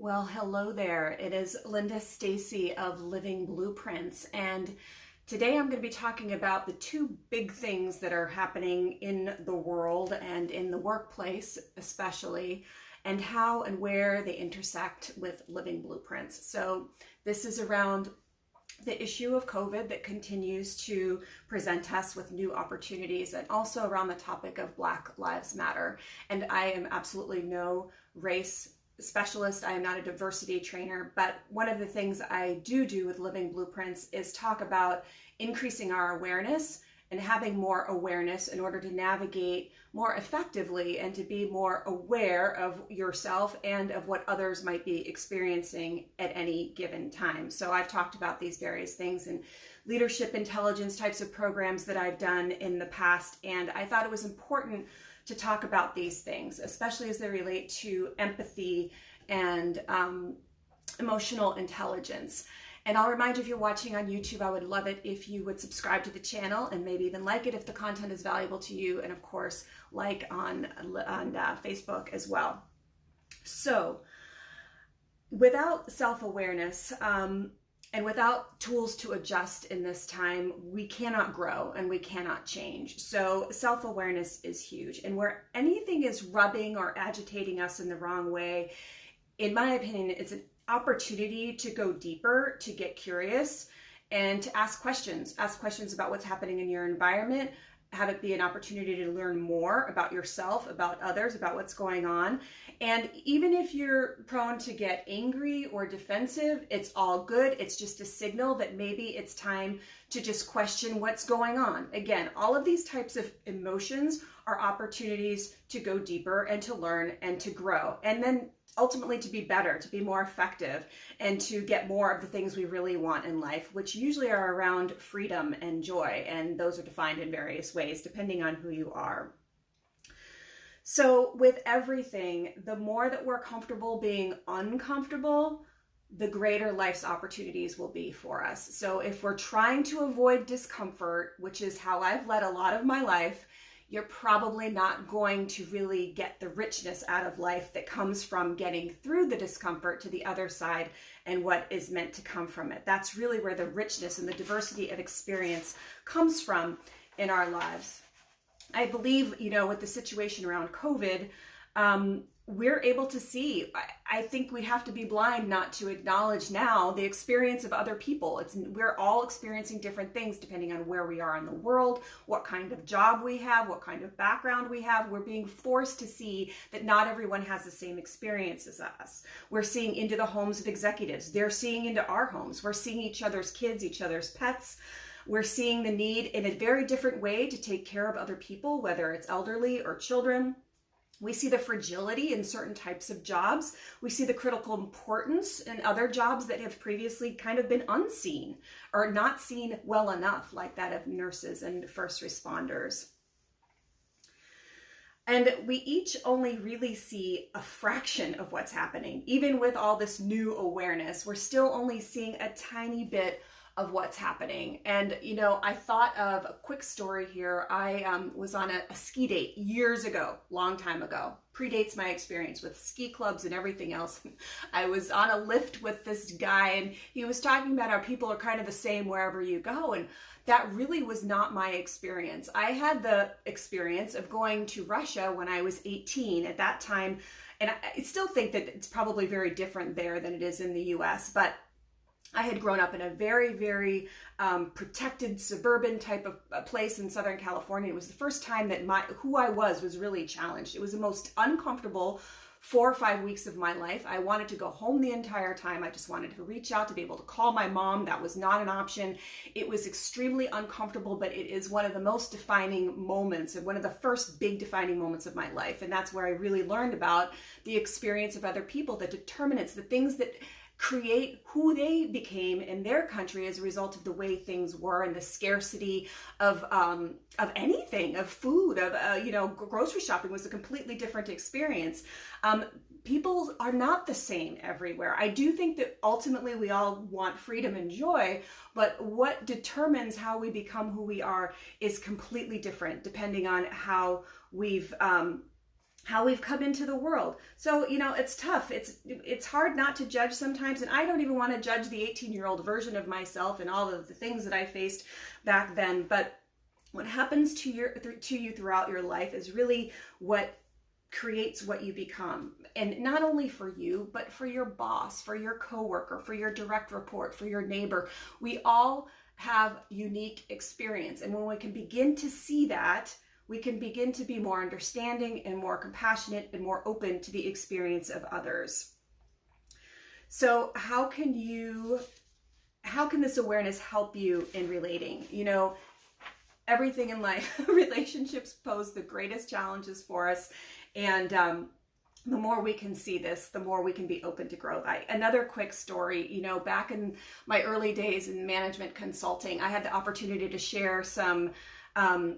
Well, hello there. It is Linda Stacy of Living Blueprints, and today I'm going to be talking about the two big things that are happening in the world and in the workplace especially, and how and where they intersect with Living Blueprints. So this is around the issue of COVID that continues to present us with new opportunities, and also around the topic of Black Lives Matter. And I am absolutely no race specialist. I am not a diversity trainer, but one of the things I do with Living Blueprints is talk about increasing our awareness and having more awareness in order to navigate more effectively and to be more aware of yourself and of what others might be experiencing at any given time. So I've talked about these various things in leadership intelligence types of programs that I've done in the past, and I thought it was important to talk about these things, especially as they relate to empathy and emotional intelligence. And I'll remind you, if you're watching on YouTube, I would love it if you would subscribe to the channel and maybe even like it if the content is valuable to you, and of course, like on Facebook as well. So, without self-awareness, and without tools to adjust in this time, we cannot grow and we cannot change. So self-awareness is huge. And where anything is rubbing or agitating us in the wrong way, in my opinion, it's an opportunity to go deeper, to get curious, and to ask questions. Ask questions about what's happening in your environment. Have it be an opportunity to learn more about yourself, about others, about what's going on. And even if you're prone to get angry or defensive, it's all good. It's just a signal that maybe it's time to just question what's going on. Again, all of these types of emotions are opportunities to go deeper and to learn and to grow. And then ultimately to be better, to be more effective, and to get more of the things we really want in life, which usually are around freedom and joy. And those are defined in various ways, depending on who you are. So with everything, the more that we're comfortable being uncomfortable, the greater life's opportunities will be for us. So if we're trying to avoid discomfort, which is how I've led a lot of my life, you're probably not going to really get the richness out of life that comes from getting through the discomfort to the other side and what is meant to come from it. That's really where the richness and the diversity of experience comes from in our lives. I believe, with the situation around COVID, we're able to see. I think we have to be blind not to acknowledge now the experience of other people. We're all experiencing different things depending on where we are in the world, what kind of job we have, what kind of background we have. We're being forced to see that not everyone has the same experience as us. We're seeing into the homes of executives. They're seeing into our homes. We're seeing each other's kids, each other's pets. We're seeing the need in a very different way to take care of other people, whether it's elderly or children. We see the fragility in certain types of jobs. We see the critical importance in other jobs that have previously kind of been unseen or not seen well enough, like that of nurses and first responders. And we each only really see a fraction of what's happening. Even with all this new awareness, we're still only seeing a tiny bit of what's happening. And, I thought of a quick story here. I was on a ski date years ago, long time ago, predates my experience with ski clubs and everything else. I was on a lift with this guy, and he was talking about how people are kind of the same wherever you go. And that really was not my experience. I had the experience of going to Russia when I was 18 at that time. And I still think that it's probably very different there than it is in the US, but I had grown up in a very, very protected suburban type of place in Southern California. It was the first time that who I was really challenged. It was the most uncomfortable 4 or 5 weeks of my life. I wanted to go home the entire time. I just wanted to reach out to be able to call my mom. That was not an option. It was extremely uncomfortable, but it is one of the most defining moments and one of the first big defining moments of my life. And that's where I really learned about the experience of other people, the determinants, the things that create who they became in their country as a result of the way things were and the scarcity of anything, of food, of grocery shopping was a completely different experience. People are not the same everywhere. I do think that ultimately we all want freedom and joy, but what determines how we become who we are is completely different depending on how we've how we've come into the world. So, it's tough. It's hard not to judge sometimes. And I don't even want to judge the 18-year-old version of myself and all of the things that I faced back then. But what happens to you throughout your life is really what creates what you become. And not only for you, but for your boss, for your coworker, for your direct report, for your neighbor. We all have unique experience. And when we can begin to see that, we can begin to be more understanding and more compassionate and more open to the experience of others. So how can this awareness help you in relating? Everything in life, relationships pose the greatest challenges for us. And the more we can see this, the more we can be open to growth. Another quick story, back in my early days in management consulting, I had the opportunity to share some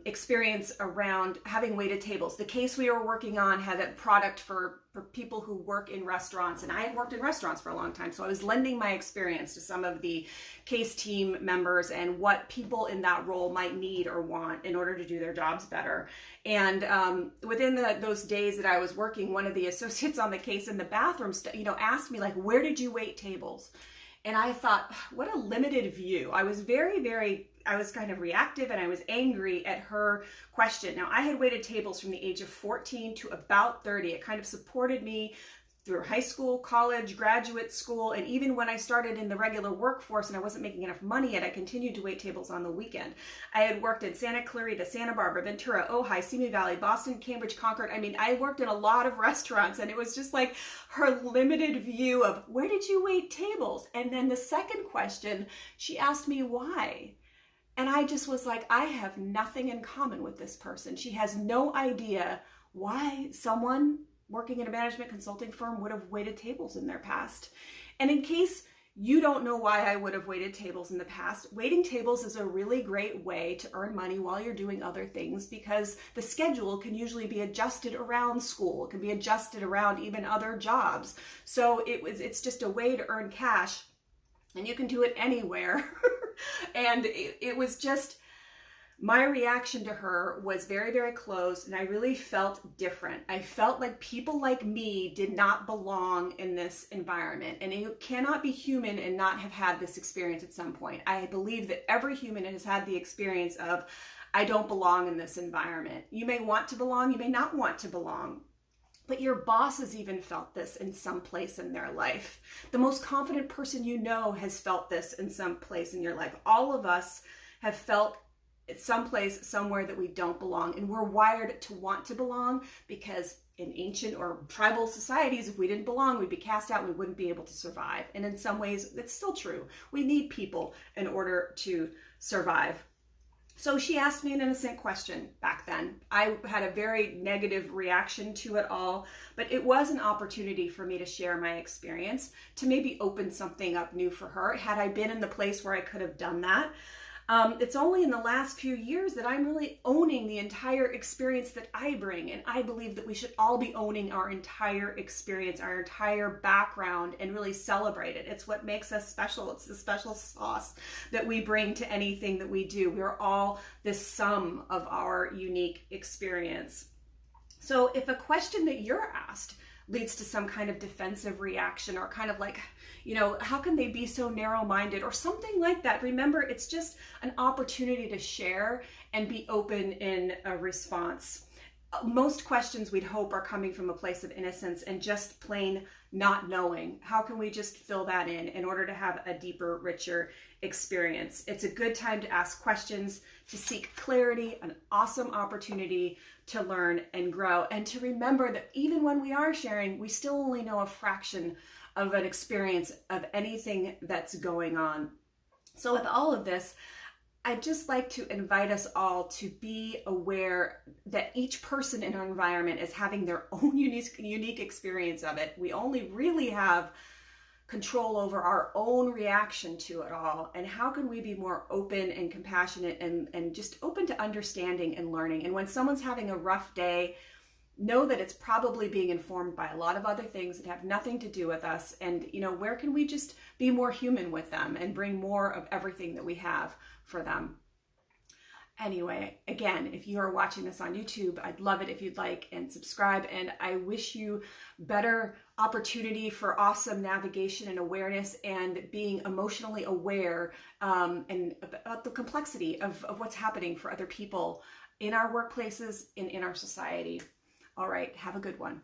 experience around having waited tables. The case we were working on had a product for people who work in restaurants, and I had worked in restaurants for a long time, so I was lending my experience to some of the case team members and what people in that role might need or want in order to do their jobs better. And within those days that I was working, one of the associates on the case in the bathroom asked me, like, where did you wait tables? And I thought, what a limited view. I was I was kind of reactive, and I was angry at her question. Now, I had waited tables from the age of 14 to about 30. It kind of supported me through high school, college, graduate school, and even when I started in the regular workforce and I wasn't making enough money yet, I continued to wait tables on the weekend. I had worked in Santa Clarita, Santa Barbara, Ventura, Ojai, Simi Valley, Boston, Cambridge, Concord. I worked in a lot of restaurants, and it was just like her limited view of, where did you wait tables? And then the second question, she asked me why. And I just was like, I have nothing in common with this person. She has no idea why someone working in a management consulting firm would have waited tables in their past. And in case you don't know why I would have waited tables in the past, waiting tables is a really great way to earn money while you're doing other things, because the schedule can usually be adjusted around school. It can be adjusted around even other jobs. So it's just a way to earn cash, and you can do it anywhere. And it was just, my reaction to her was very, very closed, and I really felt different. I felt like people like me did not belong in this environment. And you cannot be human and not have had this experience at some point. I believe that every human has had the experience of, I don't belong in this environment. You may want to belong, you may not want to belong. But your boss has even felt this in some place in their life. The most confident person you know has felt this in some place in your life. All of us have felt someplace, somewhere that we don't belong. And we're wired to want to belong, because in ancient or tribal societies, if we didn't belong, we'd be cast out, we wouldn't be able to survive. And in some ways, it's still true. We need people in order to survive. So she asked me an innocent question back then. I had a very negative reaction to it all, but it was an opportunity for me to share my experience, to maybe open something up new for her. Had I been in the place where I could have done that? It's only in the last few years that I'm really owning the entire experience that I bring. And I believe that we should all be owning our entire experience, our entire background, and really celebrate it. It's what makes us special. It's the special sauce that we bring to anything that we do. We're all the sum of our unique experience. So if a question that you're asked leads to some kind of defensive reaction, or kind of like, how can they be so narrow-minded or something like that? Remember, it's just an opportunity to share and be open in a response. Most questions, we'd hope, are coming from a place of innocence and just plain not knowing. How can we just fill that in order to have a deeper, richer experience? It's a good time to ask questions, to seek clarity, an awesome opportunity to learn and grow, and to remember that even when we are sharing, we still only know a fraction of an experience of anything that's going on. So with all of this, I'd just like to invite us all to be aware that each person in our environment is having their own unique experience of it. We only really have control over our own reaction to it all. And how can we be more open and compassionate and just open to understanding and learning? And when someone's having a rough day, know that it's probably being informed by a lot of other things that have nothing to do with us. And, where can we just be more human with them and bring more of everything that we have for them? Anyway, again, if you are watching this on YouTube, I'd love it if you'd like and subscribe. And I wish you better opportunity for awesome navigation and awareness and being emotionally aware and about the complexity of what's happening for other people in our workplaces and in our society. All right, have a good one.